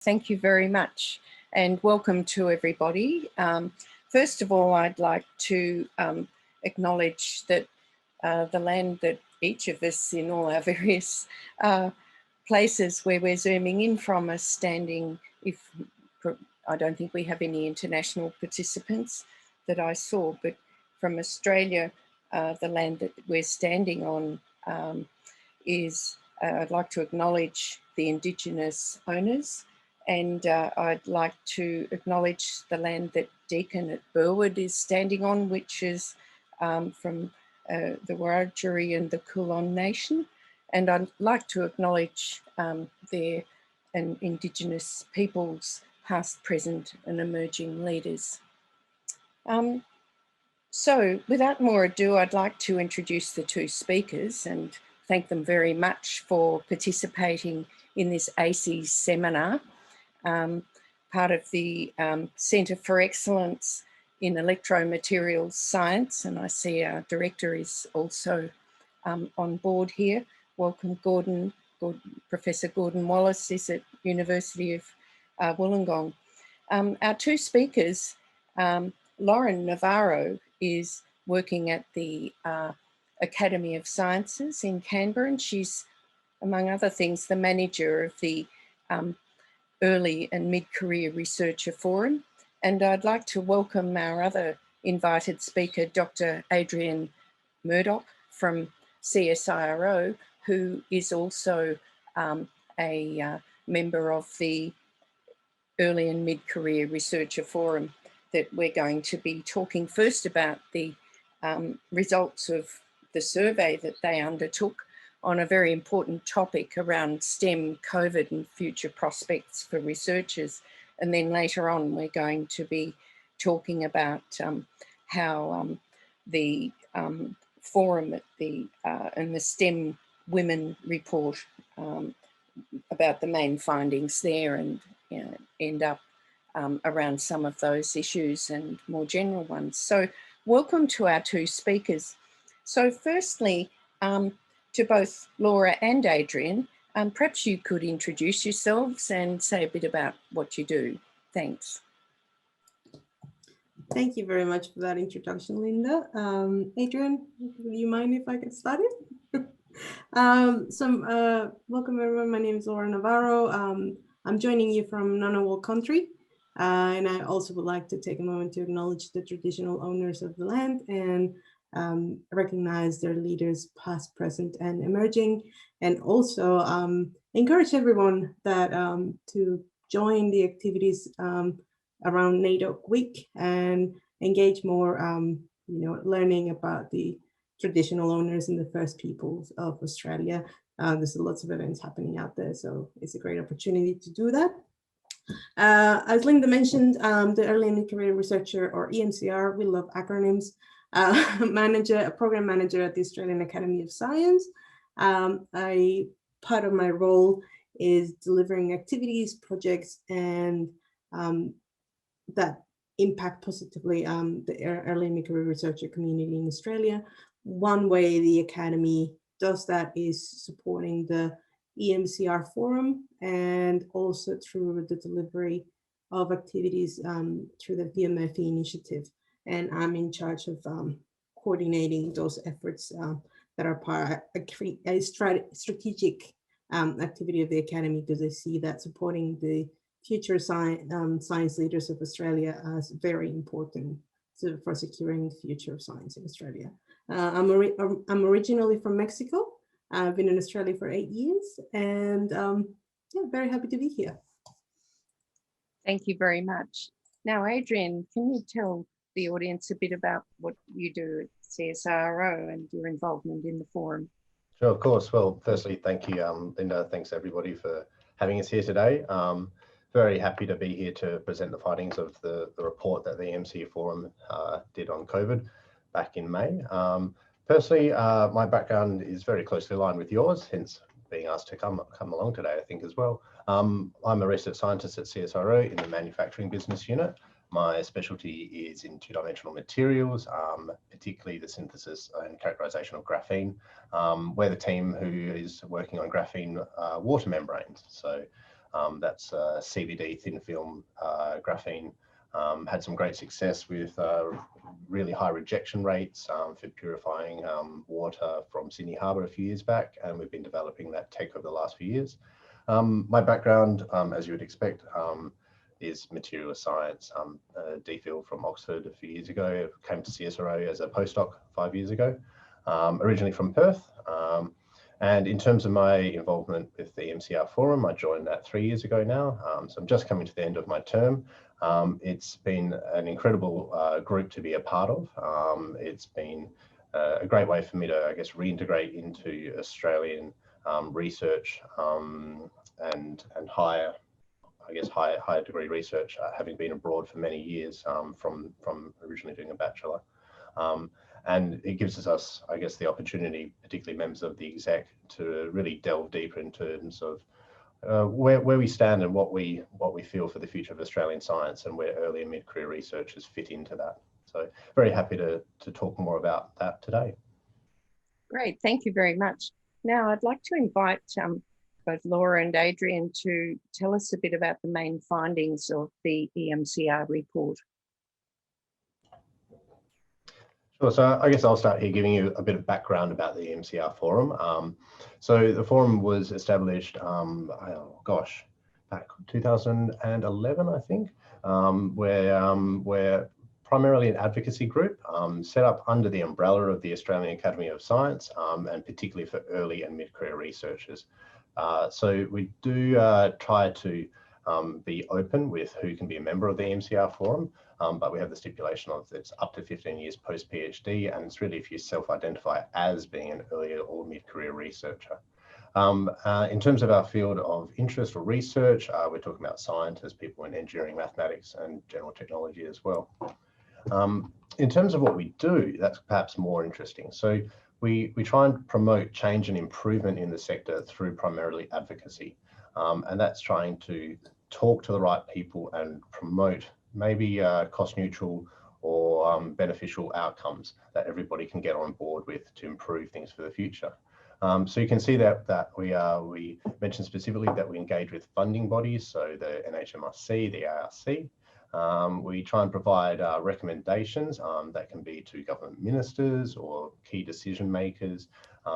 Thank you very much and welcome to everybody. First of all, I'd like to acknowledge that the land that each of us in all our various places where we're zooming in from are standing, I don't think we have any international participants that I saw, but from Australia, the land that we're standing on is, I'd like to acknowledge the Indigenous owners, and I'd like to acknowledge the land that Deakin at Burwood is standing on, which is from the Wiradjuri and the Kulin Nation. And I'd like to acknowledge their Indigenous peoples, past, present and emerging leaders. So without more ado, I'd like to introduce the two speakers and thank them very much for participating in this ACES seminar, part of the Centre for Excellence in Electromaterials Science, and I see our director is also on board here. Welcome, Gordon. Professor Gordon Wallace is at University of Wollongong. Our two speakers, Lauren Navarro is working at the Academy of Sciences in Canberra, and she's, among other things, the manager of the Early and Mid-Career Researcher Forum. And I'd like to welcome our other invited speaker, Dr. Adrian Murdock from CSIRO, who is also a member of the Early and Mid-Career Researcher Forum, that we're going to be talking first about the results of the survey that they undertook on a very important topic around STEM, COVID and future prospects for researchers. And then later on, we're going to be talking about how the forum at the and the STEM Women report about the main findings there, and end up around some of those issues and more general ones. So welcome to our two speakers. So firstly, to both Laura and Adrian, perhaps you could introduce yourselves and say a bit about what you do. Thanks. Thank you very much for that introduction, Linda. Adrian, do you mind if I get started? Welcome everyone, my name is Laura Navarro. I'm joining you from Ngunnawal country. And I also would like to take a moment to acknowledge the traditional owners of the land and recognize their leaders past, present and emerging, and also encourage everyone that to join the activities around NAIDOC Week and engage more learning about the traditional owners and the First Peoples of Australia. There's lots of events happening out there, so it's a great opportunity to do that. As Linda mentioned, the Early and Mid-Career Researcher, or EMCR, we love acronyms, a program manager at the Australian Academy of Science. Part of my role is delivering activities, projects, and that impact positively the early and mid-career researcher community in Australia. One way the Academy does that is supporting the EMCR forum, and also through the delivery of activities through the VMFE initiative. And I'm in charge of coordinating those efforts that are part of a strategic activity of the Academy, because I see that supporting the future science leaders of Australia as very important for securing the future of science in Australia. I'm originally from Mexico. I've been in Australia for 8 years, and yeah, very happy to be here. Thank you very much. Now, Adrian, can you tell the audience a bit about what you do at CSIRO and your involvement in the forum? Sure, of course. Well, firstly, thank you, Linda. Thanks everybody for having us here today. Very happy to be here to present the findings of the report that the EMC forum did on COVID back in May. Personally, my background is very closely aligned with yours, hence being asked to come along today, I think, as well. I'm a research scientist at CSIRO in the manufacturing business unit. My specialty is in two-dimensional materials, particularly the synthesis and characterization of graphene. We're the team who is working on graphene water membranes. So That's CVD, thin film graphene. Had some great success with really high rejection rates for purifying water from Sydney Harbour a few years back, and we've been developing that tech over the last few years. My background, as you would expect, is material science. DPhil from Oxford a few years ago, came to CSIRO as a postdoc 5 years ago, originally from Perth. And in terms of my involvement with the EMCR Forum, I joined that 3 years ago now. So I'm just coming to the end of my term. It's been an incredible group to be a part of. It's been a great way for me to, I guess, reintegrate into Australian research and higher degree research, having been abroad for many years from originally doing a bachelor. And it gives us, I guess, the opportunity, particularly members of the exec, to really delve deeper in terms of where we stand and what we feel for the future of Australian science and where early and mid-career researchers fit into that. So very happy to talk more about that today. Great, thank you very much. Now I'd like to invite both Laura and Adrian to tell us a bit about the main findings of the EMCR report. Sure, so I guess I'll start here giving you a bit of background about the EMCR Forum. So the forum was established, back 2011, I think, where primarily an advocacy group set up under the umbrella of the Australian Academy of Science, and particularly for early and mid-career researchers. So we do try to be open with who can be a member of the EMCR Forum, but we have the stipulation of it's up to 15 years post-PhD, and it's really if you self-identify as being an early or mid-career researcher. In terms of our field of interest or research, we're talking about scientists, people in engineering, mathematics, and general technology as well. In terms of what we do, that's perhaps more interesting. So we try and promote change and improvement in the sector through primarily advocacy. And that's trying to talk to the right people and promote maybe cost neutral or beneficial outcomes that everybody can get on board with to improve things for the future. So you can see that we mentioned specifically that we engage with funding bodies, so the NHMRC, the ARC. We try and provide recommendations that can be to government ministers or key decision makers.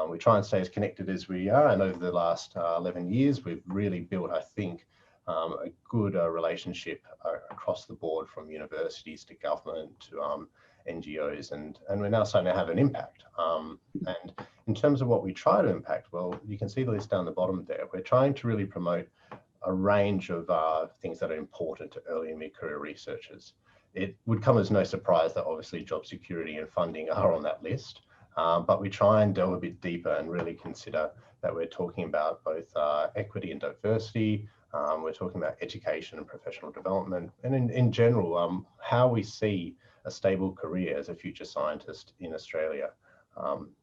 We try and stay as connected as we are, and over the last 11 years, we've really built, I think, a good relationship across the board, from universities to government to NGOs, and we're now starting to have an impact. And in terms of what we try to impact, well, you can see the list down the bottom there. We're trying to really promote a range of things that are important to early and mid-career researchers. It would come as no surprise that obviously job security and funding are on that list, but we try and delve a bit deeper and really consider that we're talking about both equity and diversity. We're talking about education and professional development, and in general, how we see a stable career as a future scientist in Australia.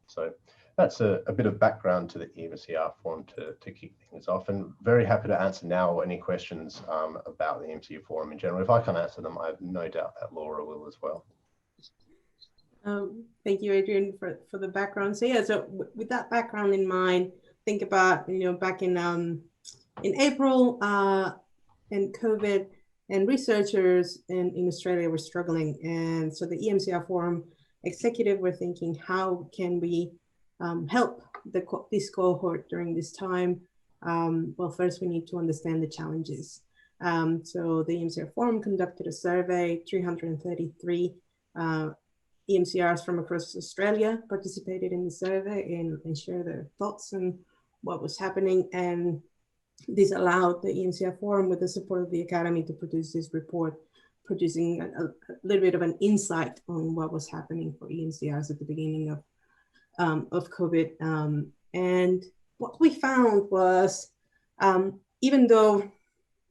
So that's a bit of background to the EMCR Forum to kick things off, and very happy to answer now any questions about the EMCR Forum in general. If I can't answer them, I have no doubt that Laura will as well. Thank you, Adrian, for the background. So yeah, so with that background in mind, think about, back in April and COVID, and researchers in Australia were struggling. And so the EMCR Forum executive were thinking, how can we help this cohort during this time? Well, first we need to understand the challenges. So the EMCR Forum conducted a survey. 333 EMCRs from across Australia participated in the survey and shared their thoughts on what was happening. And this allowed the EMCR Forum, with the support of the Academy, to produce this report, producing a little bit of an insight on what was happening for EMCRs at the beginning of COVID. And what we found was, even though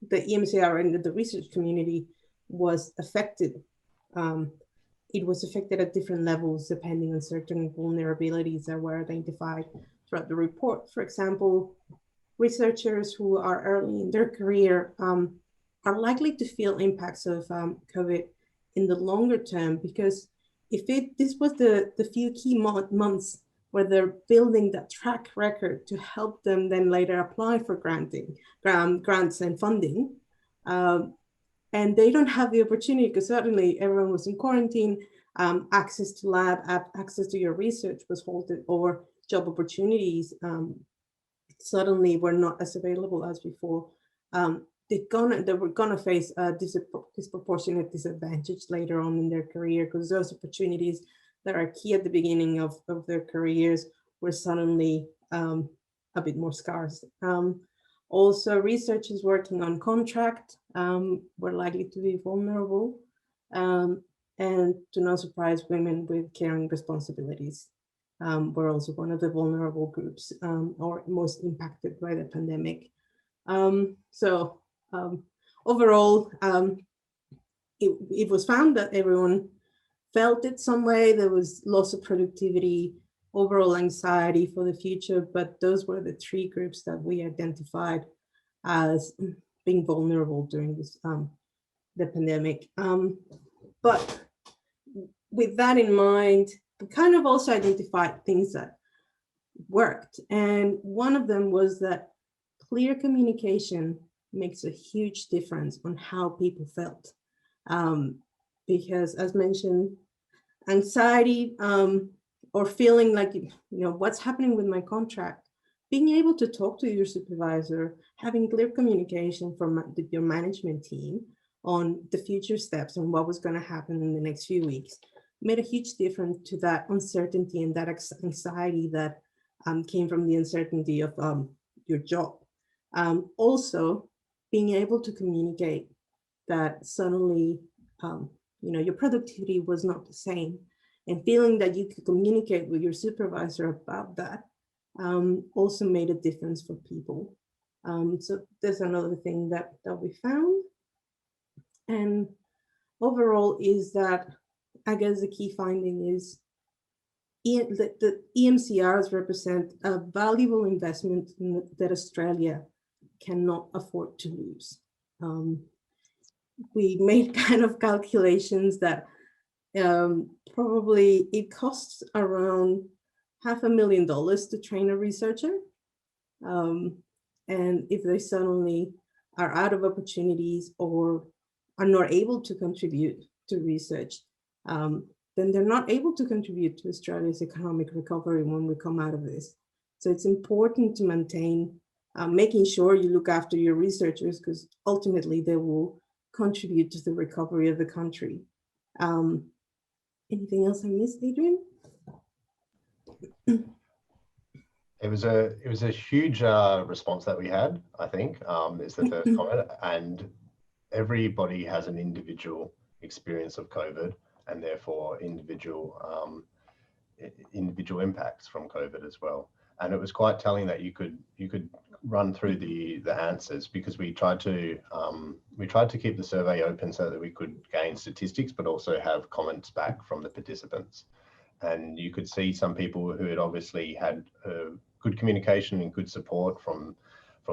the EMCR and the research community was affected, it was affected at different levels depending on certain vulnerabilities that were identified throughout the report. For example, researchers who are early in their career are likely to feel impacts of COVID in the longer term, because this was the few key months where they're building that track record to help them then later apply for grants and funding. And they don't have the opportunity because certainly everyone was in quarantine, access to lab, access to your research was halted, or job opportunities suddenly were not as available as before. They were gonna face a disproportionate disadvantage later on in their career, because those opportunities that are key at the beginning of their careers were suddenly a bit more scarce. Also, researchers working on contract were likely to be vulnerable, and to no surprise, women with caring responsibilities were also one of the vulnerable groups or most impacted by the pandemic. Overall, it was found that everyone felt it some way. There was loss of productivity, overall anxiety for the future, but those were the three groups that we identified as being vulnerable during this the pandemic. But with that in mind, we kind of also identified things that worked. And one of them was that clear communication makes a huge difference on how people felt. Because as mentioned, anxiety or feeling like, what's happening with my contract, being able to talk to your supervisor, having clear communication from your management team on the future steps and what was going to happen in the next few weeks made a huge difference to that uncertainty and that anxiety that came from the uncertainty of your job. Also, being able to communicate that suddenly, your productivity was not the same, and feeling that you could communicate with your supervisor about that also made a difference for people. So there's another thing that we found. And overall is that, I guess the key finding is the EMCRs represent a valuable investment that Australia cannot afford to lose. We made kind of calculations that probably it costs around $500,000 to train a researcher. And if they suddenly are out of opportunities or are not able to contribute to research, then they're not able to contribute to Australia's economic recovery when we come out of this. So it's important to maintain, making sure you look after your researchers, because ultimately they will contribute to the recovery of the country. Anything else I missed, Adrian? It was a huge response that we had, I think, is the first comment. And everybody has an individual experience of COVID, and therefore individual impacts from COVID as well. And it was quite telling that you could run through the answers, because we tried to keep the survey open so that we could gain statistics, but also have comments back from the participants. And you could see some people who had obviously had good communication and good support from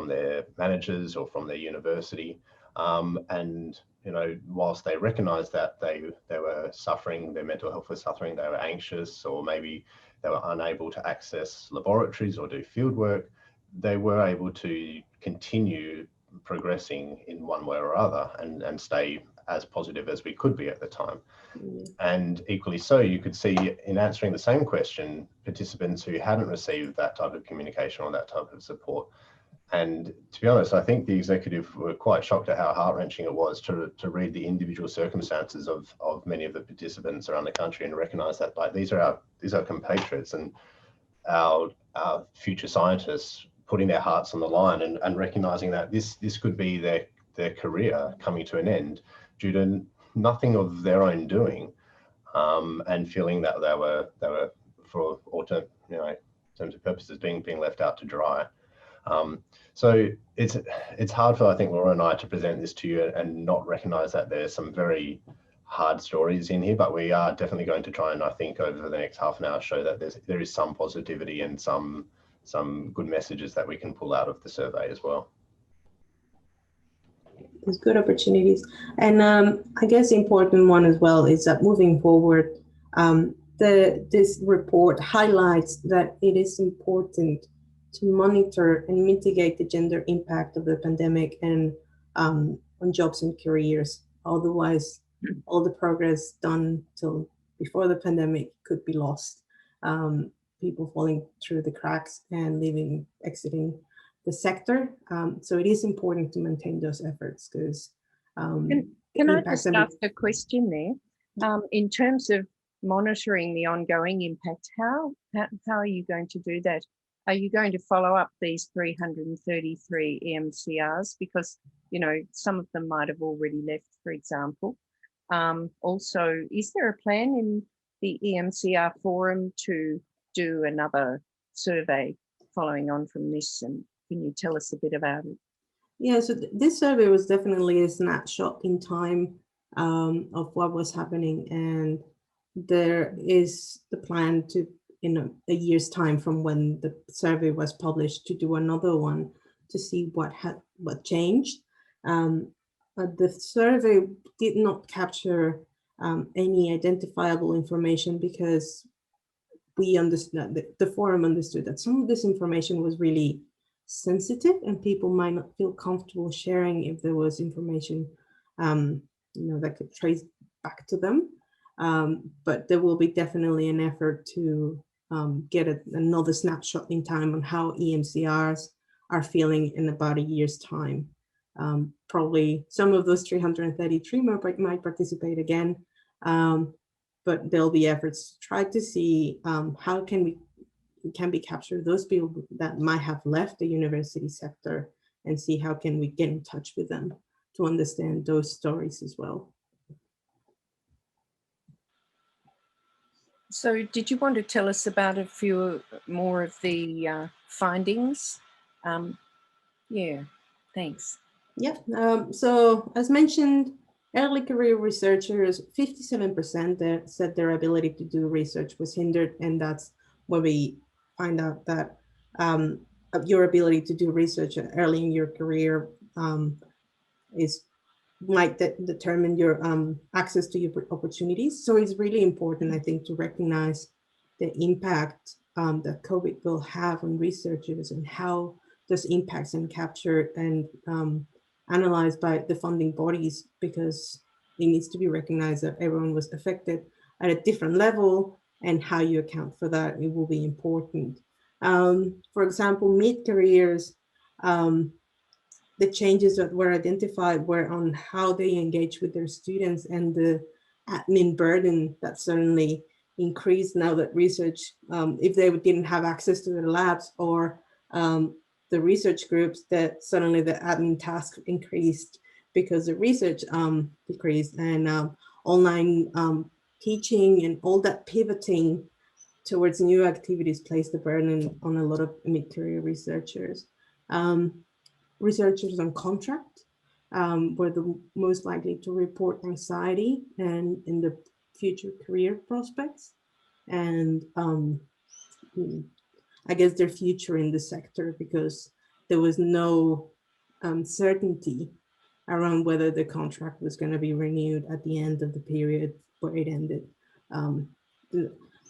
their managers or from their university. And whilst they recognised that they were suffering, their mental health was suffering, they were anxious, or maybe they were unable to access laboratories or do field work, they were able to continue progressing in one way or other and stay as positive as we could be at the time. And equally so, you could see in answering the same question, participants who hadn't received that type of communication or that type of support. And to be honest, I think the executive were quite shocked at how heart-wrenching it was to read the individual circumstances of many of the participants around the country and recognise that, like, these are our compatriots and our future scientists putting their hearts on the line and recognising that this could be their career coming to an end due to nothing of their own doing, and feeling that they were for all terms of purposes being left out to dry. So it's hard for, I think, Laura and I to present this to you and not recognise that there's some very hard stories in here, but we are definitely going to try and, I think, over the next half an hour show that there is some positivity and some good messages that we can pull out of the survey as well. There's good opportunities. And I guess the important one as well is that moving forward, this report highlights that it is important to monitor and mitigate the gender impact of the pandemic and on jobs and careers. Otherwise, all the progress done till before the pandemic could be lost. People falling through the cracks and exiting the sector. So it is important to maintain those efforts because can I just ask a question there? In terms of monitoring the ongoing impact, how are you going to do that? Are you going to follow up these 333 EMCRs? Because, you know, some of them might have already left, for example. Also, is there a plan in the EMCR forum to do another survey following on from this? And can you tell us a bit about it? Yeah, so this survey was definitely a snapshot in time of what was happening. And there is the plan to, in a year's time from when the survey was published, to do another one to see what changed. The survey did not capture any identifiable information because we understood, the forum understood that some of this information was really sensitive and people might not feel comfortable sharing if there was information that could trace back to them. But there will be definitely an effort to get another snapshot in time on how EMCRs are feeling in about a year's time. Probably some of those 333 might participate again, but there'll be efforts to try to see how can we capture those people that might have left the university sector and see how can we get in touch with them to understand those stories as well. So did you want to tell us about a few more of the findings? Yeah, thanks. Yeah, so as mentioned, early career researchers, 57% said their ability to do research was hindered, and that's where we find out that your ability to do research early in your career might determine your access to your opportunities. So it's really important, I think, to recognize the impact that COVID will have on researchers and how those impacts are captured and analyzed by the funding bodies, because it needs to be recognized that everyone was affected at a different level, and how you account for that, it will be important. For example, mid-careers, the changes that were identified were on how they engage with their students and the admin burden that suddenly increased now that research, if they didn't have access to their labs or the research groups, that suddenly the admin tasks increased because the research decreased, and online teaching and all that pivoting towards new activities placed the burden on a lot of mid-career researchers. Researchers on contract were the most likely to report anxiety and in the future career prospects, and I guess their future in the sector, because there was no certainty around whether the contract was going to be renewed at the end of the period where it ended.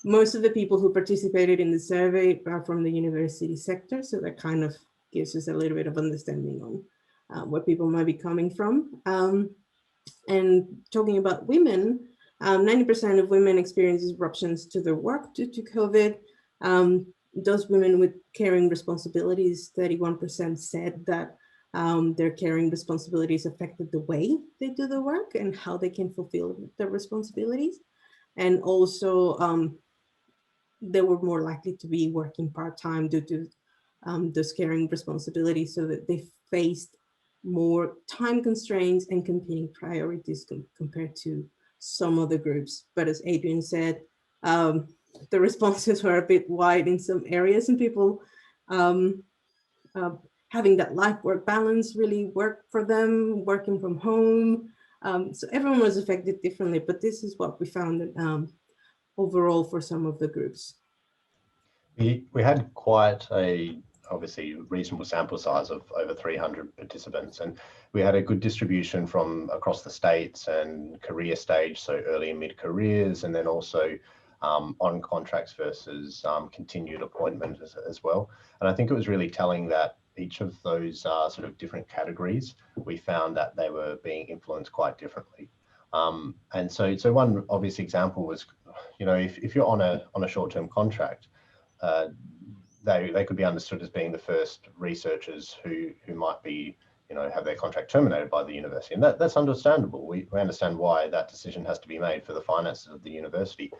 Most of the people who participated in the survey are from the university sector, so that kind of gives us a little bit of understanding on where people might be coming from. And talking about women, 90% of women experience disruptions to their work due to COVID. Those women with caring responsibilities, 31% said that their caring responsibilities affected the way they do the work and how they can fulfill their responsibilities. And also, they were more likely to be working part-time due to those caring responsibilities, so that they faced more time constraints and competing priorities compared to some other groups. But as Adrian said, the responses were a bit wide in some areas, and people having that life-work balance really worked for them, working from home. So everyone was affected differently, but this is what we found overall for some of the groups. We had quite a, obviously, reasonable sample size of over 300 participants, and we had a good distribution from across the states and career stage, so early and mid careers, and then also on contracts versus continued appointment as well. And I think it was really telling that each of those sort of different categories, we found that they were being influenced quite differently. And so one obvious example was, if you're on a short-term contract, they could be understood as being the first researchers who might be, have their contract terminated by the university. And that's understandable. We understand why that decision has to be made for the finances of the university.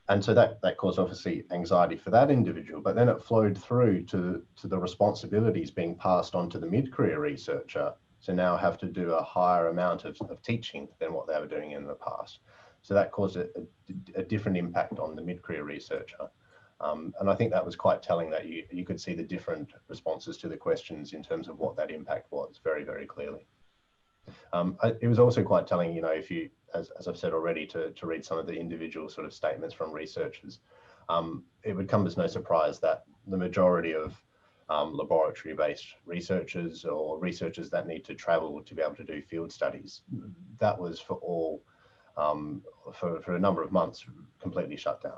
And so that caused obviously anxiety for that individual, but then it flowed through to the responsibilities being passed on to the mid-career researcher to now have to do a higher amount of teaching than what they were doing in the past. So that caused a different impact on the mid-career researcher. And I think that was quite telling that you could see the different responses to the questions in terms of what that impact was very, very clearly. It was also quite telling, if you, as I've said already, to read some of the individual sort of statements from researchers, it would come as no surprise that the majority of laboratory-based researchers or researchers that need to travel to be able to do field studies, that was for all, for a number of months, completely shut down.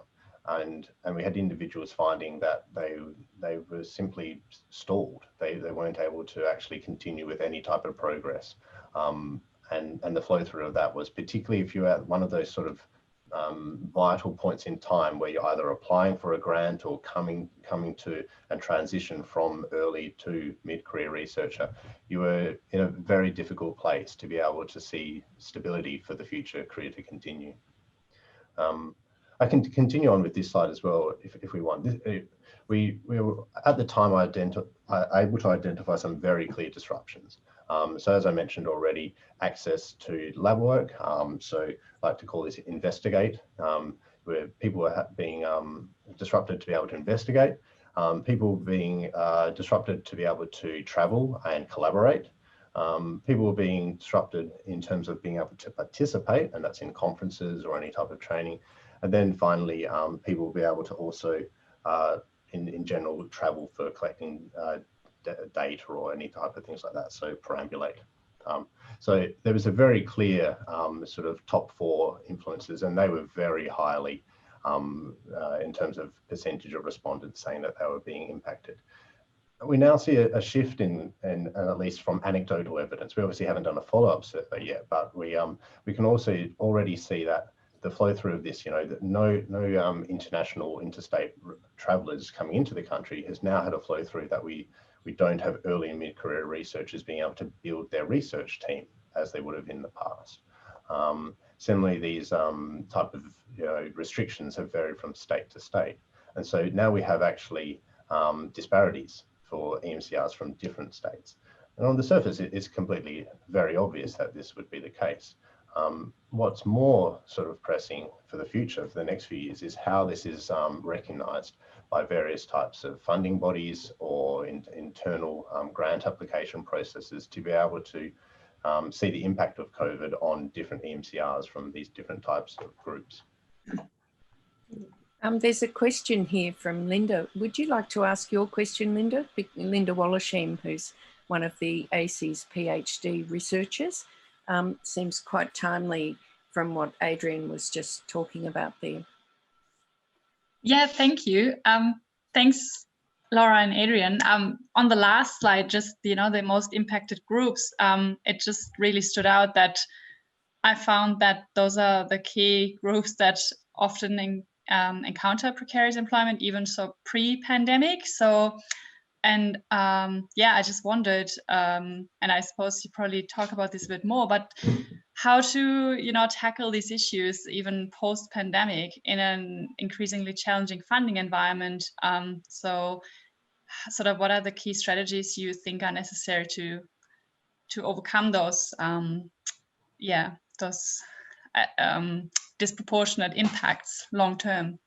And we had individuals finding that they were simply stalled. They weren't able to actually continue with any type of progress. And the flow through of that was, particularly if you're at one of those sort of vital points in time where you're either applying for a grant or coming to and transition from early to mid-career researcher, you were in a very difficult place to be able to see stability for the future career to continue. I can continue on with this slide as well if we want. We were at the time able to identify some very clear disruptions. So as I mentioned already, access to lab work. So I like to call this investigate, where people were being disrupted to be able to investigate, people being disrupted to be able to travel and collaborate. People were being disrupted in terms of being able to participate, and that's in conferences or any type of training. And then finally, people will be able to also, in general, travel for collecting data or any type of things like that, so perambulate. So there was a very clear sort of top 4 influences, and they were very highly in terms of percentage of respondents saying that they were being impacted. We now see a shift in at least from anecdotal evidence. We obviously haven't done a follow-up survey yet, but we can also already see that the flow through of this, that no international interstate travellers coming into the country has now had a flow through that we don't have early and mid-career researchers being able to build their research team as they would have in the past. Similarly, these type of restrictions have varied from state to state. And so now we have actually disparities for EMCRs from different states. And on the surface, it's completely very obvious that this would be the case. What's more sort of pressing for the future, for the next few years, is how this is recognised by various types of funding bodies or internal grant application processes to be able to see the impact of COVID on different EMCRs from these different types of groups. There's a question here from Linda. Would you like to ask your question, Linda? Linda Wallachim, who's one of the ACES PhD researchers. Seems quite timely from what Adrian was just talking about there. Yeah, thank you. Thanks, Laura and Adrian. On the last slide, just the most impacted groups, it just really stood out that I found that those are the key groups that often encounter precarious employment, even so pre-pandemic. So, and yeah, I just wondered, and I suppose you probably talk about this a bit more, but how to tackle these issues even post-pandemic in an increasingly challenging funding environment. So sort of what are the key strategies you think are necessary to overcome those those disproportionate impacts long term?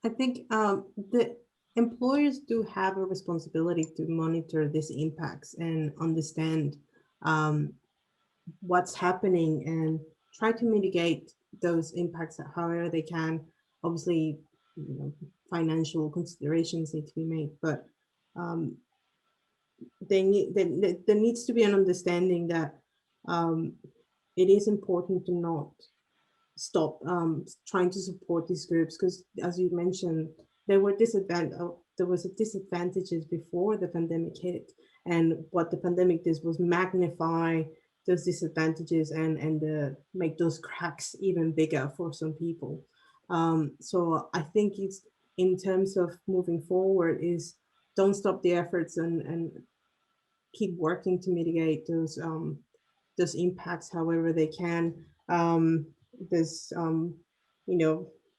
I think the employers do have a responsibility to monitor these impacts and understand what's happening and try to mitigate those impacts however they can. Obviously, financial considerations need to be made, but there needs to be an understanding that it is important to not stop trying to support these groups, because as you mentioned, there was disadvantages before the pandemic hit, and what the pandemic did was magnify those disadvantages and make those cracks even bigger for some people. So I think it's, in terms of moving forward, is don't stop the efforts and keep working to mitigate those impacts however they can.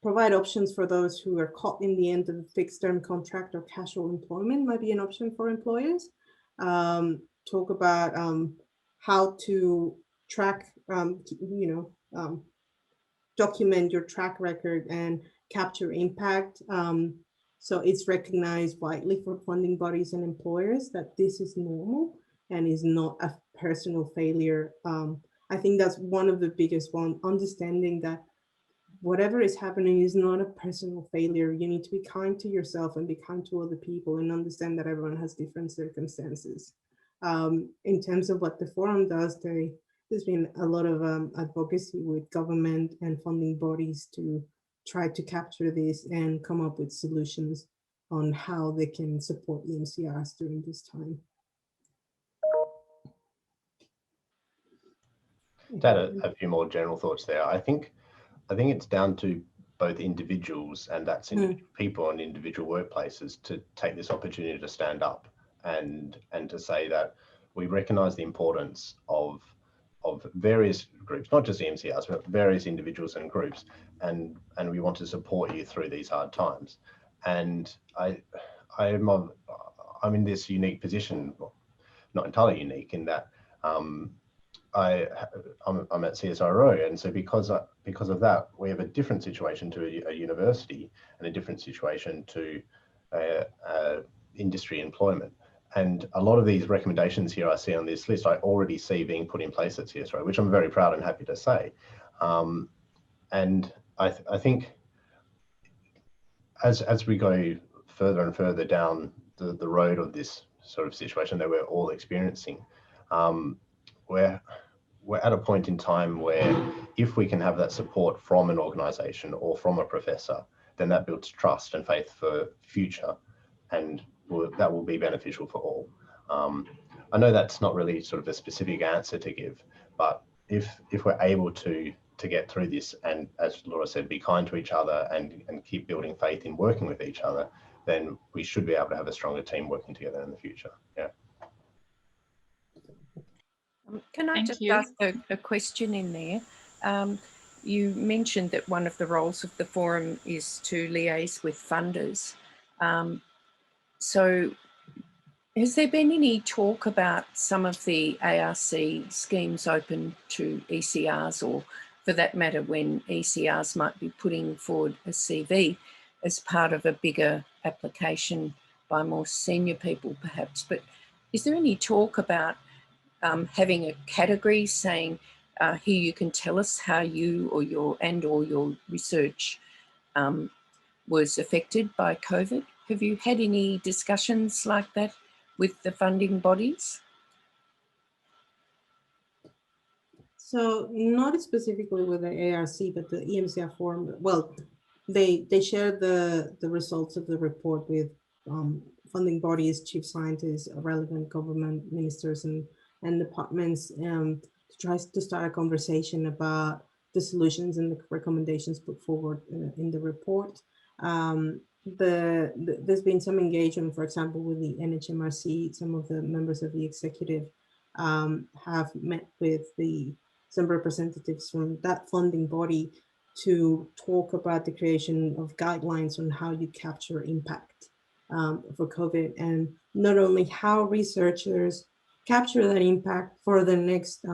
Provide options for those who are caught in the end of a fixed term contract or casual employment might be an option for employers. Talk about how to track, document your track record and capture impact. So it's recognized widely for funding bodies and employers that this is normal and is not a personal failure. I think that's one of the biggest ones, understanding that whatever is happening is not a personal failure. You need to be kind to yourself and be kind to other people and understand that everyone has different circumstances. In terms of what the forum does, there's been a lot of advocacy with government and funding bodies to try to capture this and come up with solutions on how they can support EMCRS during this time. To add a few more general thoughts there, I think it's down to both individuals, and that's individual people and individual workplaces, to take this opportunity to stand up and to say that we recognise the importance of various groups, not just EMCRs, but various individuals and groups, and we want to support you through these hard times. And I'm in this unique position, not entirely unique, in that I'm at CSIRO, and so because of that, we have a different situation to a university and a different situation to industry employment. And a lot of these recommendations here I see on this list, I already see being put in place at CSIRO, which I'm very proud and happy to say. And I think as we go further and further down the road of this sort of situation that we're all experiencing, we're at a point in time where if we can have that support from an organisation or from a professor, then that builds trust and faith for future, and that will be beneficial for all. I know that's not really sort of a specific answer to give, but if we're able to get through this, and as Laura said, be kind to each other and keep building faith in working with each other, then we should be able to have a stronger team working together in the future. Yeah. Can I just ask a question in there? You mentioned that one of the roles of the forum is to liaise with funders. So has there been any talk about some of the ARC schemes open to ECRs, or for that matter, when ECRs might be putting forward a CV as part of a bigger application by more senior people perhaps? But is there any talk about having a category saying, here you can tell us how you or your research was affected by COVID? Have you had any discussions like that with the funding bodies? So not specifically with the ARC, but the EMCR forum, well, they share the results of the report with funding bodies, chief scientists, relevant government ministers and departments to try to start a conversation about the solutions and the recommendations put forward in the report. There's been some engagement, for example, with the NHMRC. Some of the members of the executive have met with some representatives from that funding body to talk about the creation of guidelines on how you capture impact for COVID, and not only how researchers capture that impact for the next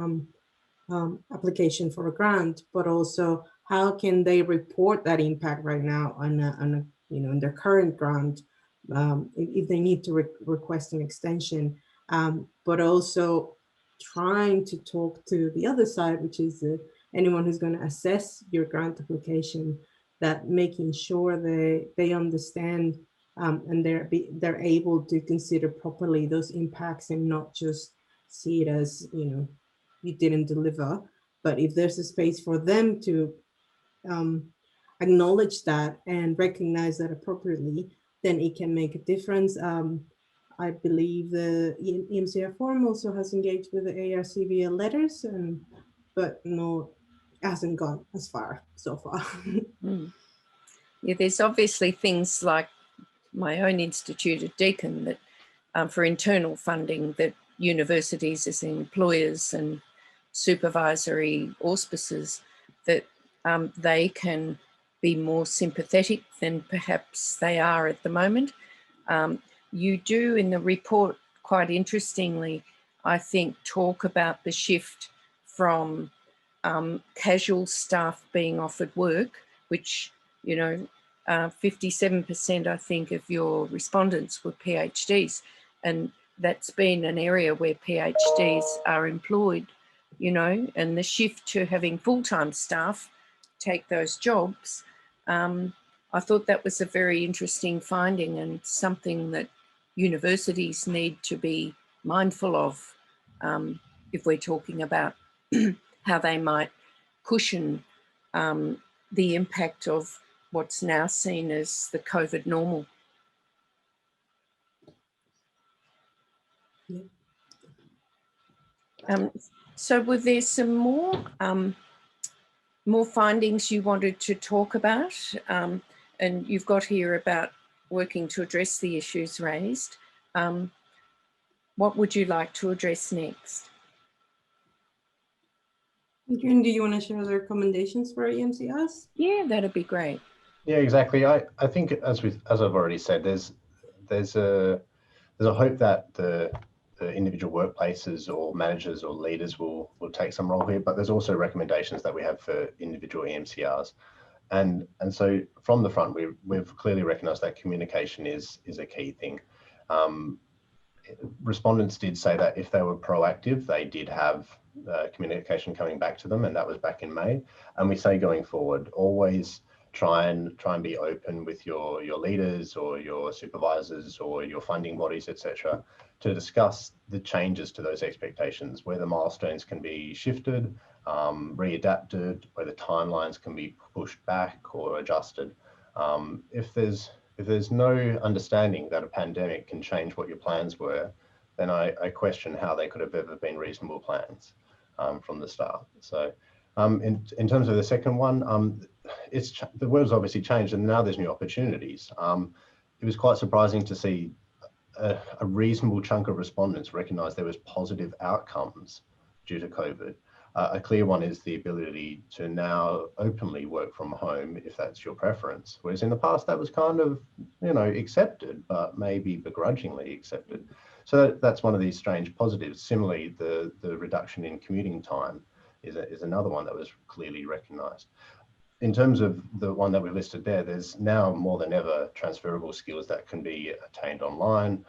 application for a grant, but also how can they report that impact right now on in their current grant, if they need to request an extension, but also trying to talk to the other side, which is anyone who's going to assess your grant application, that making sure they understand and they're able to consider properly those impacts and not just see it as, you didn't deliver, But if there's a space for them to acknowledge that and recognize that appropriately, then it can make a difference. I believe the EMCR forum also has engaged with the ARC via letters, but no, hasn't gone as far so far. Mm. Yeah, there's obviously things like my own institute at Deakin that for internal funding, that universities as employers and supervisory auspices, that they can be more sympathetic than perhaps they are at the moment. You do in the report, quite interestingly, I think, talk about the shift from casual staff being offered work, which, you know, 57% I think of your respondents were PhDs, and that's been an area where PhDs are employed, you know, and the shift to having full-time staff take those jobs. I thought that was a very interesting finding and something that universities need to be mindful of if we're talking about how they might cushion the impact of what's now seen as the COVID normal. So were there some more findings you wanted to talk about? And you've got here about working to address the issues raised. What would you like to address next? Adrian, do you want to share the recommendations for EMCRS? Yeah, that'd be great. Yeah, exactly. I think as I've already said, there's a hope that the individual workplaces or managers or leaders will take some role here, but there's also recommendations that we have for individual EMCRs. And so from the front, we've clearly recognised that communication is a key thing. Respondents did say that if they were proactive, they did have communication coming back to them, and that was back in May. And we say going forward, always try and be open with your leaders or your supervisors or your funding bodies, etc., to discuss the changes to those expectations, where the milestones can be shifted, readapted, where the timelines can be pushed back or adjusted. If there's no understanding that a pandemic can change what your plans were, then I question how they could have ever been reasonable plans from the start. So in terms of the second one, the world's obviously changed and now there's new opportunities. It was quite surprising to see a reasonable chunk of respondents recognise there was positive outcomes due to COVID. A clear one is the ability to now openly work from home if that's your preference, whereas in the past that was kind of, you know, accepted, but maybe begrudgingly accepted. So that's one of these strange positives. Similarly, the reduction in commuting time is another one that was clearly recognised. In terms of the one that we listed there, there's now more than ever transferable skills that can be attained online.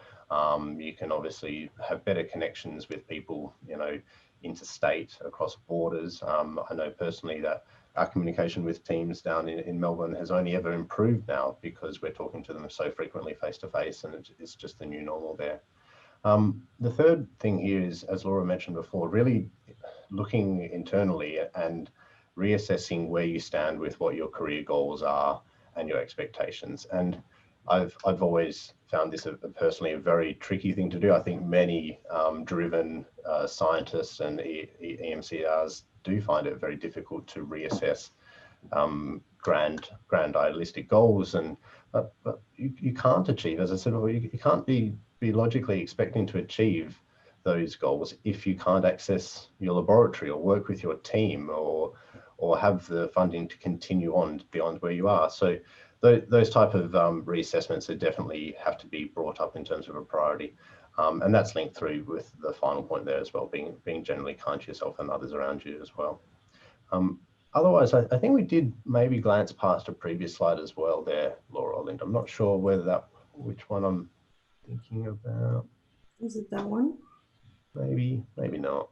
You can obviously have better connections with people, you know, interstate, across borders. I know personally that our communication with teams down in Melbourne has only ever improved now because we're talking to them so frequently face to face, and it's just the new normal there. The third thing here is, as Laura mentioned before, really looking internally and reassessing where you stand with what your career goals are and your expectations. And I've always found this personally a very tricky thing to do. I think many driven scientists and EMCRs do find it very difficult to reassess grand idealistic goals, and but you can't achieve, as I said, you can't be logically expecting to achieve those goals if you can't access your laboratory or work with your team or have the funding to continue on beyond where you are. So those type of reassessments are definitely have to be brought up in terms of a priority. And that's linked through with the final point there as well, being generally kind to yourself and others around you as well. Otherwise, I think we did maybe glance past a previous slide as well there, Laura or Linda. I'm not sure which one I'm thinking about. Is it that one? Maybe not.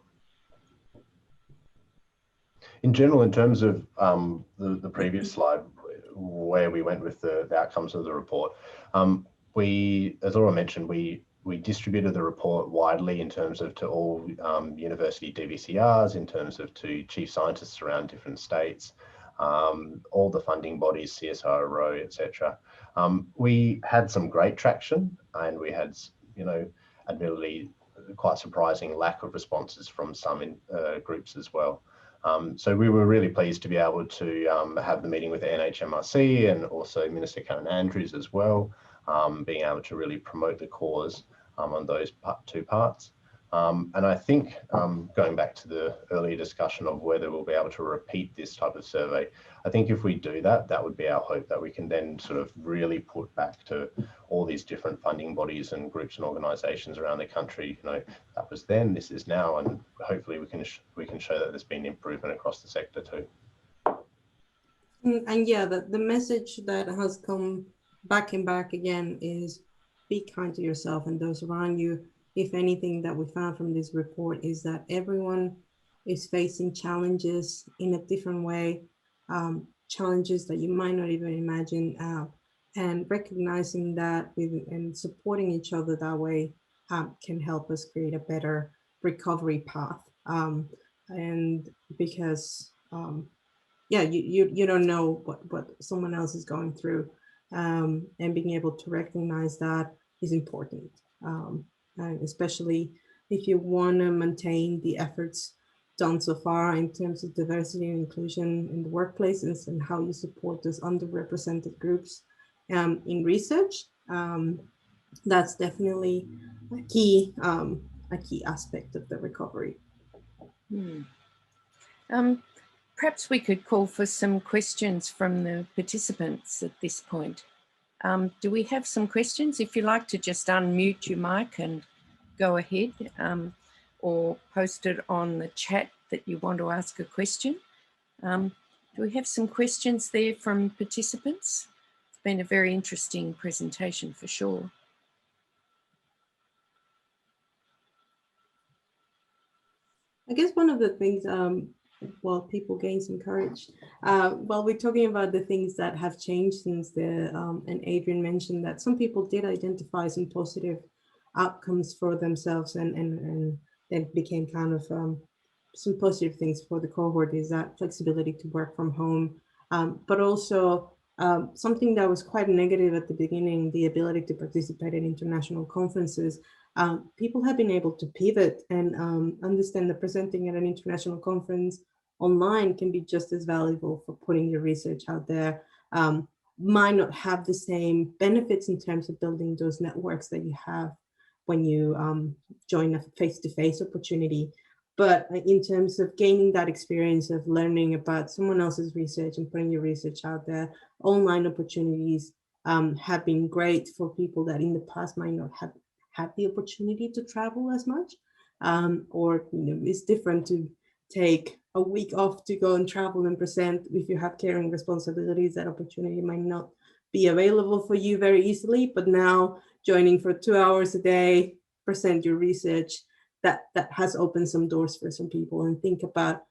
In general, in terms of the previous slide, where we went with the outcomes of the report, as Laura mentioned, we we distributed the report widely in terms of to all university DVCRs, in terms of to chief scientists around different states, all the funding bodies, CSIRO, etc. We had some great traction, and we had, you know, admittedly quite surprising lack of responses from some groups as well. So we were really pleased to be able to have the meeting with the NHMRC and also Minister Karen Andrews as well, being able to really promote the cause on those two parts. And I think going back to the earlier discussion of whether we'll be able to repeat this type of survey, I think if we do that, that would be our hope, that we can then sort of really put back to all these different funding bodies and groups and organisations around the country, you know, that was then, this is now, and hopefully we can show that there's been improvement across the sector too. And yeah, the message that has come back and back again is be kind to yourself and those around you. If anything that we found from this report is that everyone is facing challenges in a different way, challenges that you might not even imagine, and recognizing that and supporting each other that way can help us create a better recovery path. And because yeah, you don't know what someone else is going through, and being able to recognize that is important. And especially if you want to maintain the efforts done so far in terms of diversity and inclusion in the workplaces and how you support those underrepresented groups in research, that's definitely a key aspect of the recovery. Perhaps we could call for some questions from the participants at this point. Do we have some questions? If you like to just unmute your mic and go ahead, or post it on the chat that you want to ask a question. Do we have some questions there from participants? It's been a very interesting presentation for sure. I guess one of the things, while people gain some courage, while we're talking about the things that have changed since and Adrian mentioned that some people did identify some positive outcomes for themselves and it became kind of some positive things for the cohort, is that flexibility to work from home, but also something that was quite negative at the beginning, the ability to participate in international conferences. People have been able to pivot and understand that presenting at an international conference online can be just as valuable for putting your research out there. Might not have the same benefits in terms of building those networks that you have when you join a face-to-face opportunity. But in terms of gaining that experience of learning about someone else's research and putting your research out there, online opportunities have been great for people that in the past might not have had the opportunity to travel as much, or it's different to take a week off to go and travel and present. If you have caring responsibilities, that opportunity might not be available for you very easily, but now joining for 2 hours a day, present your research, that has opened some doors for some people. And think about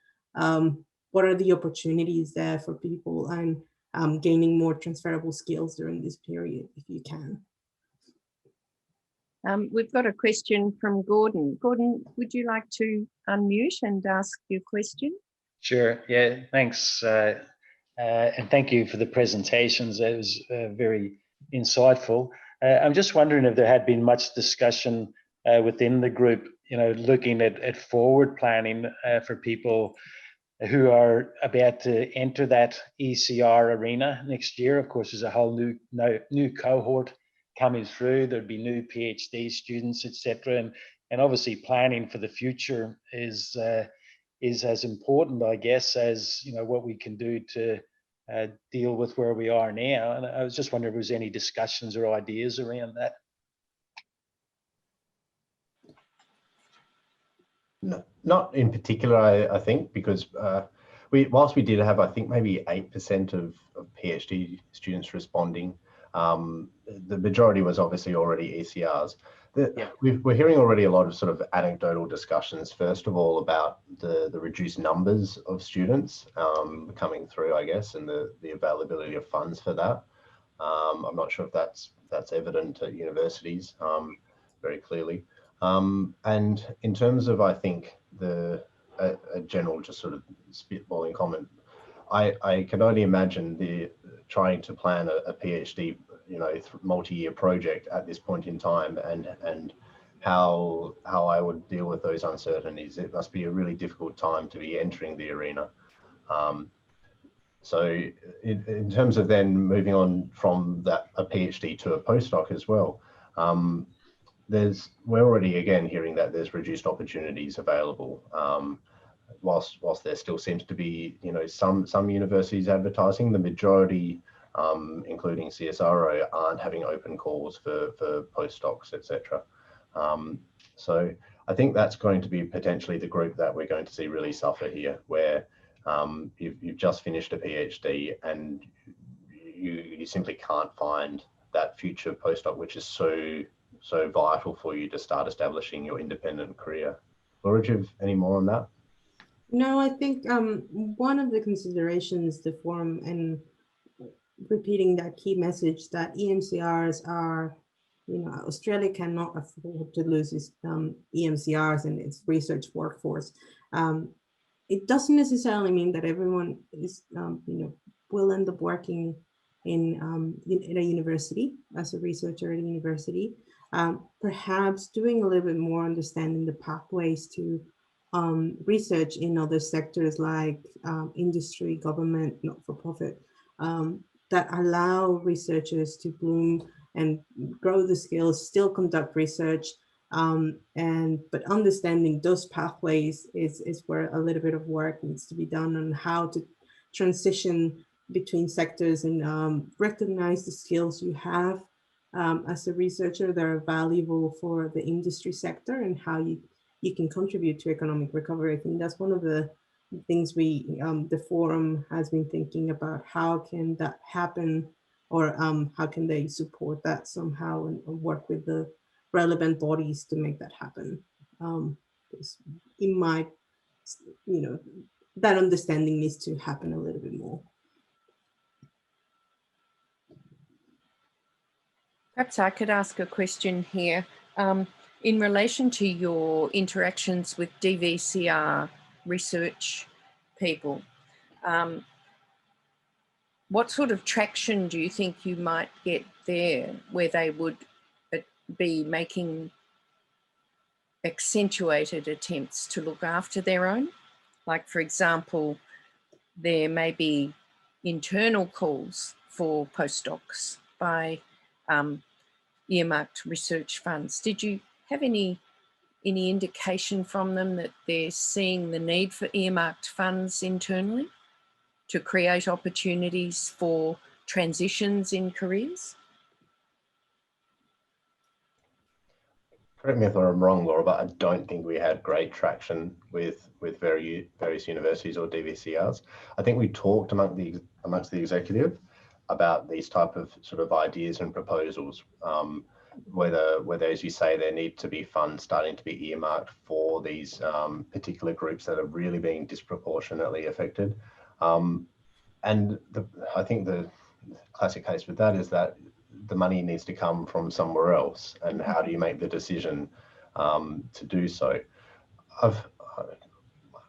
what are the opportunities there for people, and gaining more transferable skills during this period if you can. We've got a question from Gordon. Gordon, would you like to unmute and ask your question? Sure, yeah, thanks. And thank you for the presentations. It was very insightful. I'm just wondering if there had been much discussion within the group, looking at forward planning for people who are about to enter that ECR arena next year. Of course, there's a whole new cohort coming through. There'd be new PhD students, etc. And obviously planning for the future is as important, I guess, as what we can do to deal with where we are now. And I was just wondering if there was any discussions or ideas around that. No, not in particular, I think, because whilst we did have, I think, maybe 8% of PhD students responding, the majority was obviously already ECRs. We're hearing already a lot of sort of anecdotal discussions, first of all, about the reduced numbers of students coming through, I guess, and the availability of funds for that. I'm not sure if that's evident at universities. very clearly. And in terms of, I think, a general just sort of spitballing comment, I can only imagine trying to plan a PhD, multi-year project at this point in time, and how I would deal with those uncertainties. It must be a really difficult time to be entering the arena. So in terms of then moving on from a PhD to a postdoc as well, we're already again hearing that there's reduced opportunities available. Whilst there still seems to be, some universities advertising, the majority, including CSIRO, aren't having open calls for postdocs, etc. So I think that's going to be potentially the group that we're going to see really suffer here, where you've just finished a PhD and you simply can't find that future postdoc, which is so vital for you to start establishing your independent career. Laura, do you have any more on that? No, I think one of the considerations the forum, and repeating that key message that EMCRs are, Australia cannot afford to lose its EMCRs and its research workforce. It doesn't necessarily mean that everyone is, will end up working in a university as a researcher at a university. Perhaps doing a little bit more understanding the pathways to research in other sectors like industry, government, not-for-profit, that allow researchers to bloom and grow the skills, still conduct research, but understanding those pathways is where a little bit of work needs to be done on how to transition between sectors and recognize the skills you have as a researcher that are valuable for the industry sector and how you can contribute to economic recovery. I think that's one of the things the forum has been thinking about. How can that happen, or how can they support that somehow and work with the relevant bodies to make that happen? It might, that understanding needs to happen a little bit more. Perhaps I could ask a question here. In relation to your interactions with DVCR research people, what sort of traction do you think you might get there, where they would be making accentuated attempts to look after their own? Like, for example, there may be internal calls for postdocs by earmarked research funds. Did you have any indication from them that they're seeing the need for earmarked funds internally to create opportunities for transitions in careers? Correct me if I'm wrong, Laura, but I don't think we had great traction with various universities or DVCRs. I think we talked amongst the executive about these type of sort of ideas and proposals, whether, as you say, there need to be funds starting to be earmarked for these particular groups that are really being disproportionately affected. And I think the classic case with that is that the money needs to come from somewhere else, and how do you make the decision to do so? I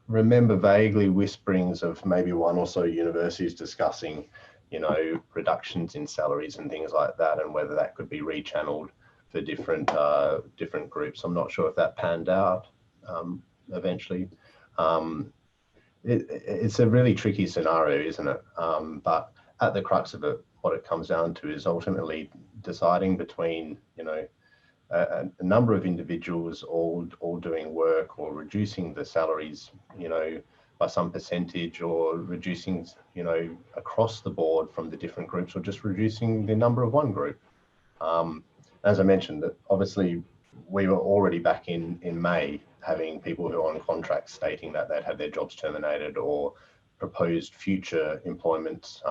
remember vaguely whisperings of maybe one or so universities discussing, reductions in salaries and things like that, and whether that could be rechanneled for different groups. I'm not sure if that panned out eventually. It's a really tricky scenario, isn't it? But at the crux of it, what it comes down to is ultimately deciding between, a number of individuals all doing work, or reducing the salaries, by some percentage, or reducing, across the board from the different groups, or just reducing the number of one group. As I mentioned, that obviously we were already back in May having people who are on contracts stating that they'd had their jobs terminated, or proposed future employment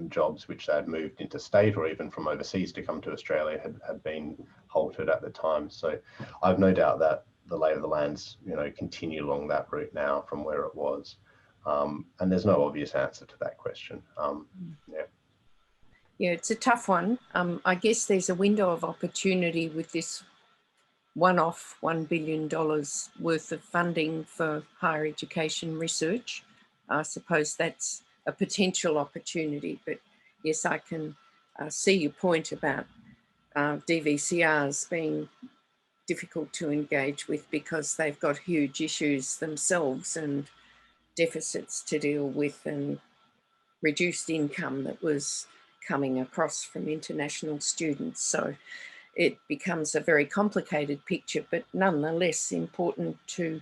jobs which they had moved interstate or even from overseas to come to Australia had been halted at the time. So I've no doubt that the lay of the lands, continue along that route now from where it was. And there's no obvious answer to that question. Yeah, it's a tough one. I guess there's a window of opportunity with this one-off $1 billion worth of funding for higher education research. I suppose that's a potential opportunity, but yes, I can see your point about DVCRs being difficult to engage with because they've got huge issues themselves and deficits to deal with and reduced income that was coming across from international students. So it becomes a very complicated picture, but nonetheless important to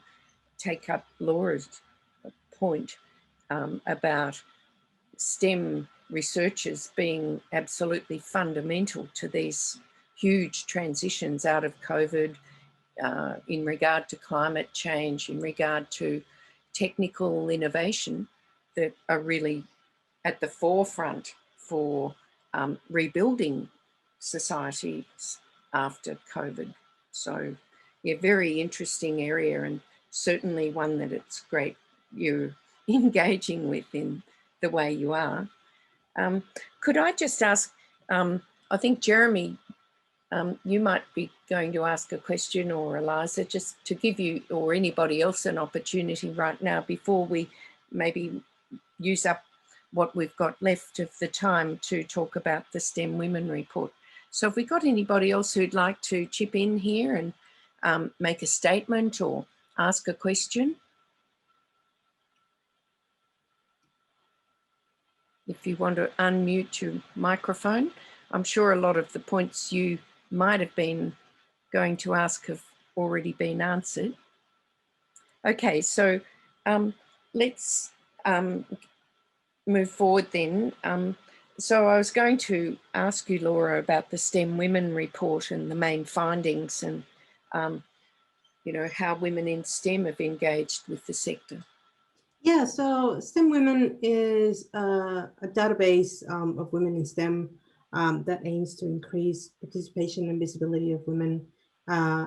take up Laura's point about STEM researchers being absolutely fundamental to these huge transitions out of COVID in regard to climate change, in regard to technical innovation that are really at the forefront for rebuilding societies after COVID. So yeah, very interesting area and certainly one that it's great you're engaging with in the way you are. Could I just ask, I think Jeremy, you might be going to ask a question, or Eliza, just to give you or anybody else an opportunity right now before we maybe use up what we've got left of the time to talk about the STEM Women Report. So have we got anybody else who'd like to chip in here and make a statement or ask a question? If you want to unmute your microphone, I'm sure a lot of the points you might have been going to ask have already been answered. Okay, so let's move forward then. So I was going to ask you, Laura, about the STEM Women Report and the main findings and, you know, how women in STEM have engaged with the sector. Yeah, so STEM Women is a database of women in STEM that aims to increase participation and visibility of women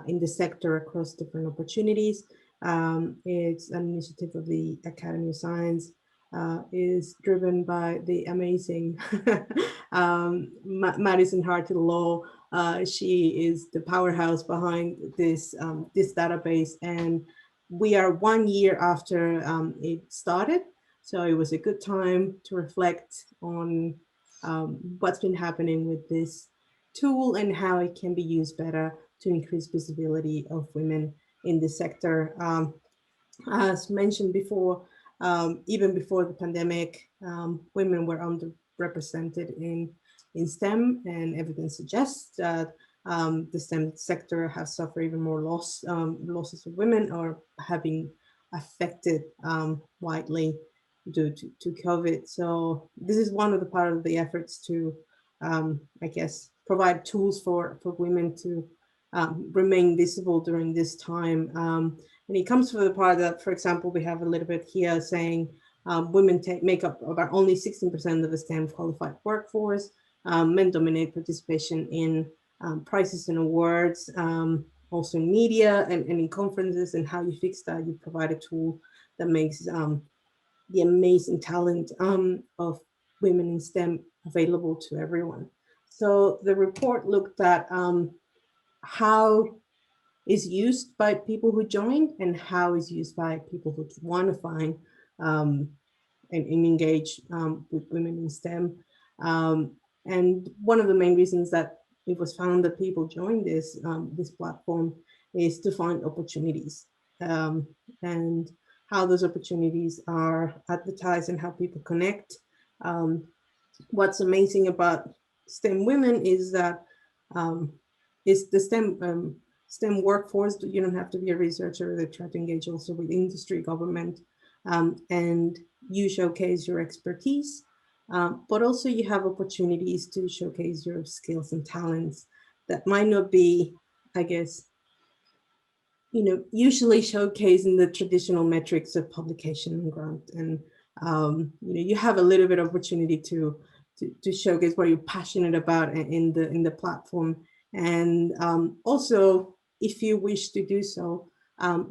in the sector across different opportunities. It's an initiative of the Academy of Science, is driven by the amazing Madison Harty-Law. She is the powerhouse behind this, this database, and we are 1 year after it started. So it was a good time to reflect on what's been happening with this tool and how it can be used better to increase visibility of women in the sector. As mentioned before, even before the pandemic, women were underrepresented in STEM, and evidence suggests that the STEM sector has suffered even more losses of women or have been affected widely due to COVID. So this is one of the part of the efforts to, I guess, provide tools for women to remain visible during this time. And it comes from the part that, for example, we have a little bit here saying women make up about only 16% of the STEM qualified workforce. Men dominate participation in prizes and awards, also in media and in conferences. And how you fix that, you provide a tool that makes the amazing talent of women in STEM available to everyone. So the report looked at how is used by people who join and how is used by people who want to find and engage with women in STEM. And one of the main reasons that it was found that people join this this platform is to find opportunities, and how those opportunities are advertised and how people connect. What's amazing about STEM Women is that it's the STEM workforce. You don't have to be a researcher. They try to engage also with industry, government, and you showcase your expertise. But also you have opportunities to showcase your skills and talents that might not be, I guess, you know, usually showcased in the traditional metrics of publication and grant. And you know, you have a little bit of opportunity to showcase what you're passionate about in the platform. And also, if you wish to do so,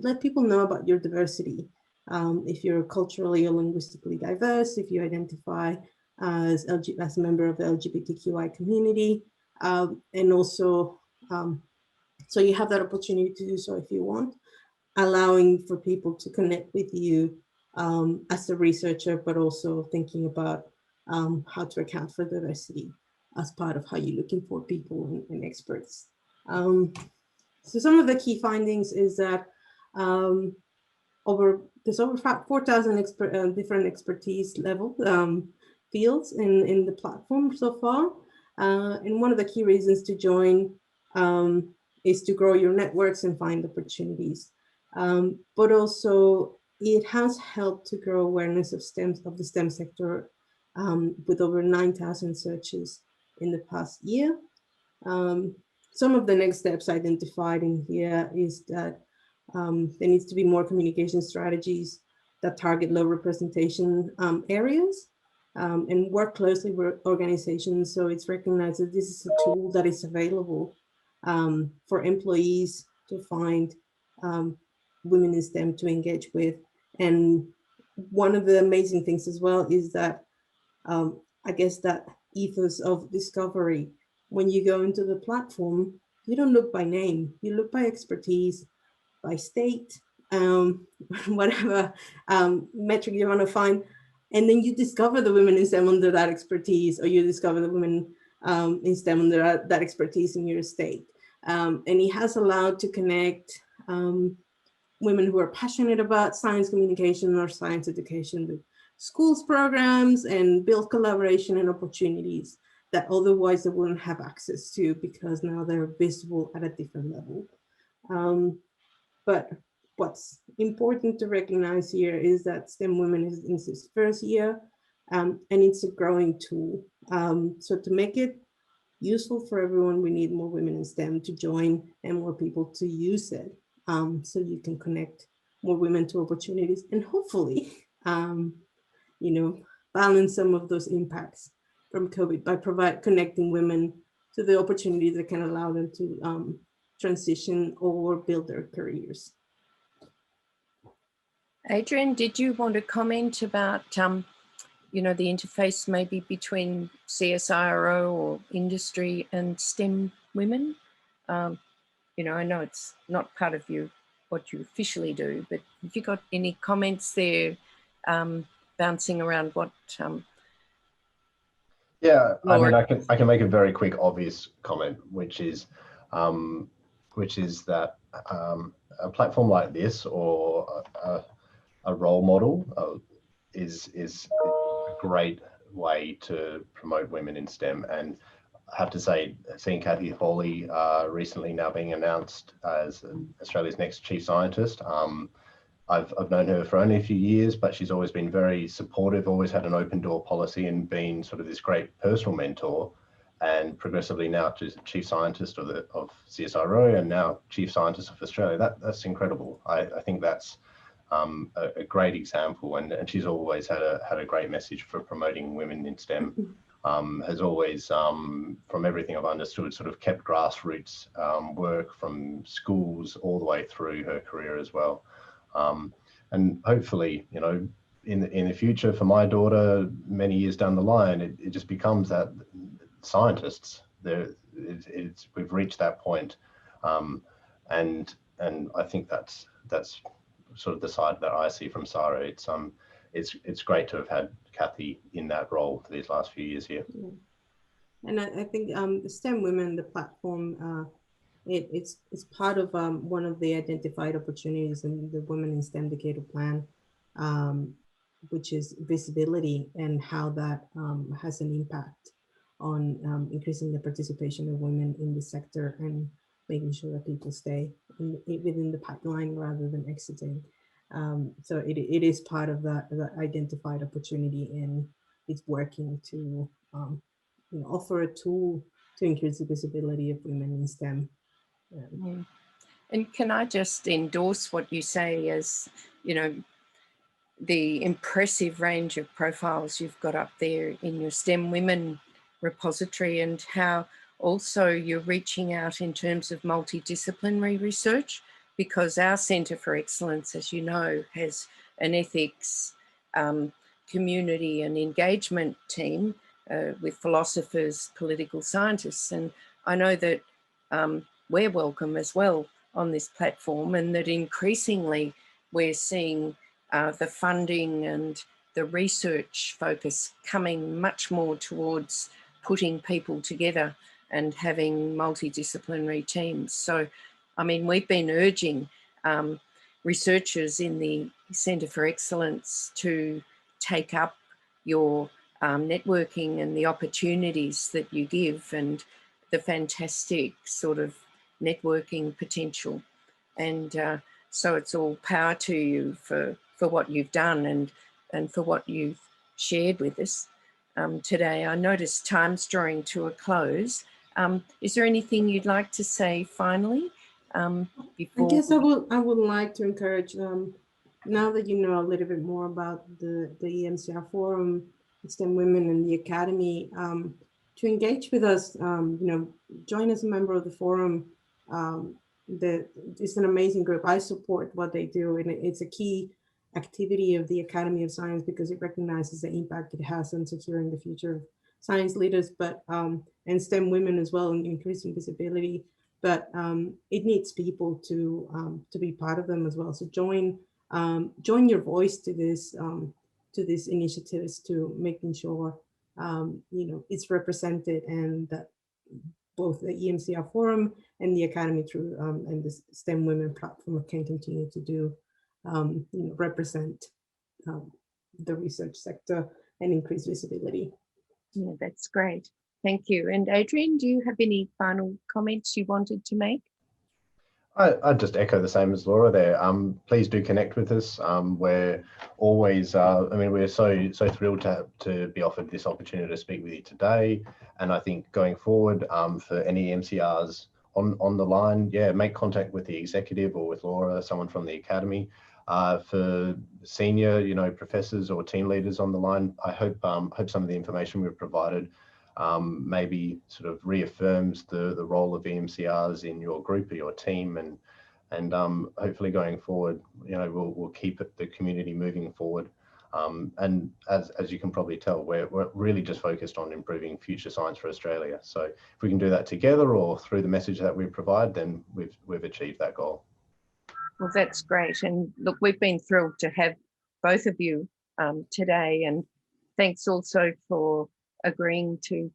let people know about your diversity. If you're culturally or linguistically diverse, if you identify as a member of the LGBTQI community, and also So you have that opportunity to do so if you want, allowing for people to connect with you as a researcher, but also thinking about how to account for diversity as part of how you're looking for people and experts. So some of the key findings is that there's over 4,000 different expertise level fields in the platform so far. And one of the key reasons to join is to grow your networks and find opportunities. But also it has helped to grow awareness of the STEM sector with over 9,000 searches in the past year. Some of the next steps identified in here is that there needs to be more communication strategies that target low representation areas and work closely with organizations. So it's recognized that this is a tool that is available for employees to find women in STEM to engage with. And one of the amazing things as well is that I guess that ethos of discovery. When you go into the platform, you don't look by name, you look by expertise, by state, whatever metric you want to find. And then you discover the women in STEM under that expertise, or you discover the women in STEM under that expertise in your state. And it has allowed to connect women who are passionate about science communication or science education with schools programs and build collaboration and opportunities that otherwise they wouldn't have access to because now they're visible at a different level. But what's important to recognize here is that STEM Women is in its first year and it's a growing tool. So to make it useful for everyone, we need more women in STEM to join and more people to use it so you can connect more women to opportunities and hopefully, you know, balance some of those impacts from COVID by connecting women to the opportunities that can allow them to transition or build their careers. Adrian, did you want to comment about, you know, the interface maybe between CSIRO or industry and STEM women? You know, I know it's not part of what you officially do, but have you got any comments there bouncing around what? Yeah, Lord. I mean, I can make a very quick, obvious comment, which is that a platform like this or a role model is a great way to promote women in STEM. And I have to say, seeing Kathy Hawley recently now being announced as Australia's next chief scientist, I've known her for only a few years, but she's always been very supportive, always had an open door policy and been sort of this great personal mentor, and progressively now to chief scientist of CSIRO and now chief scientist of Australia. That's incredible. I think that's a great example, and she's always had a great message for promoting women in STEM. Has always, from everything I've understood, sort of kept grassroots work from schools all the way through her career as well. And hopefully, you know, in the future for my daughter, many years down the line, it just becomes that scientists. We've reached that point, and I think that's sort of the side that I see from CSIRO. It's great to have had Kathy in that role for these last few years here. Yeah. And I think the STEM Women, the platform, it's part of one of the identified opportunities in the Women in STEM Decadal Plan, which is visibility and how that has an impact on increasing the participation of women in the sector and making sure that people stay within the pipeline rather than exiting. So it is part of that identified opportunity, and it's working to you know, offer a tool to increase the visibility of women in STEM. And can I just endorse what you say as, you know, the impressive range of profiles you've got up there in your STEM Women repository, and how also you're reaching out in terms of multidisciplinary research, because our Centre for Excellence, as you know, has an ethics, community and engagement team with philosophers, political scientists. And I know that we're welcome as well on this platform, and that increasingly we're seeing the funding and the research focus coming much more towards putting people together and having multidisciplinary teams. So, I mean, we've been urging researchers in the Centre for Excellence to take up your networking and the opportunities that you give and the fantastic sort of networking potential. And so it's all power to you for what you've done and for what you've shared with us today. I noticed time's drawing to a close. Is there anything you'd like to say finally? Before I guess I would like to encourage, now that you know a little bit more about the EMCR Forum, STEM Women and the Academy, to engage with us, you know, join as a member of the forum. It's an amazing group. I support what they do, and it's a key activity of the Academy of Science because it recognizes the impact it has on securing the future of science leaders, but and STEM women as well, and increasing visibility. But it needs people to be part of them as well. So join your voice to this initiatives, to making sure you know, it's represented, and that both the EMCR Forum and the Academy through and the STEM Women platform can continue to do you know, represent the research sector and increase visibility. Yeah, that's great. Thank you. And Adrian, do you have any final comments you wanted to make? I'd just echo the same as Laura there. Please do connect with us. We're always, I mean, we're so thrilled to be offered this opportunity to speak with you today. And I think going forward, for any MCRs on the line, yeah, make contact with the executive or with Laura, someone from the Academy. For senior, you know, professors or team leaders on the line, I hope some of the information we've provided maybe sort of reaffirms the role of EMCRs in your group or your team, and hopefully going forward, you know, we'll keep the community moving forward. And as you can probably tell, we're really just focused on improving future science for Australia. So if we can do that together or through the message that we provide, then we've achieved that goal. Well, that's great. And look, we've been thrilled to have both of you today, and thanks also for agreeing to,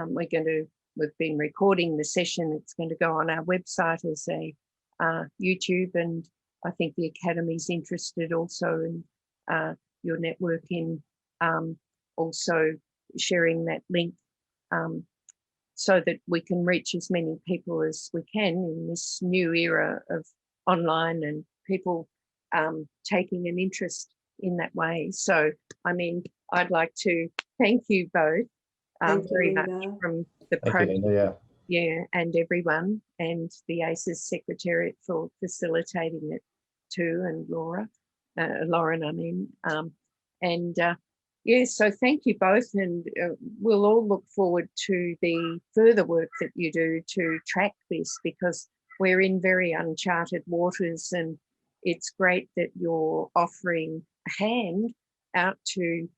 we've been recording the session. It's going to go on our website as a YouTube, and I think the Academy's interested also in your networking, also sharing that link so that we can reach as many people as we can in this new era of online and people taking an interest in that way. So, I mean, I'd like to thank you both very much from the project, yeah, and everyone, and the ACES Secretariat for facilitating it too, and Lauren, I mean, yeah, so thank you both, and we'll all look forward to the further work that you do to track this, because we're in very uncharted waters, and it's great that you're offering a hand out to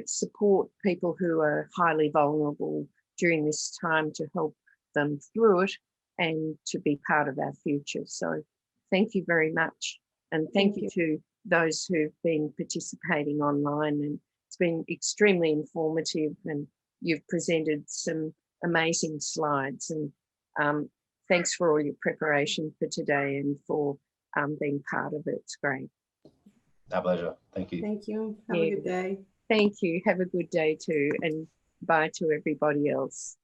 support people who are highly vulnerable during this time, to help them through it and to be part of our future. So thank you very much. And thank you to those who've been participating online, and it's been extremely informative, and you've presented some amazing slides, and thanks for all your preparation for today and for being part of it. It's great. Our pleasure. Thank you. Thank you. Have a good day. Thank you. Have a good day too, and bye to everybody else.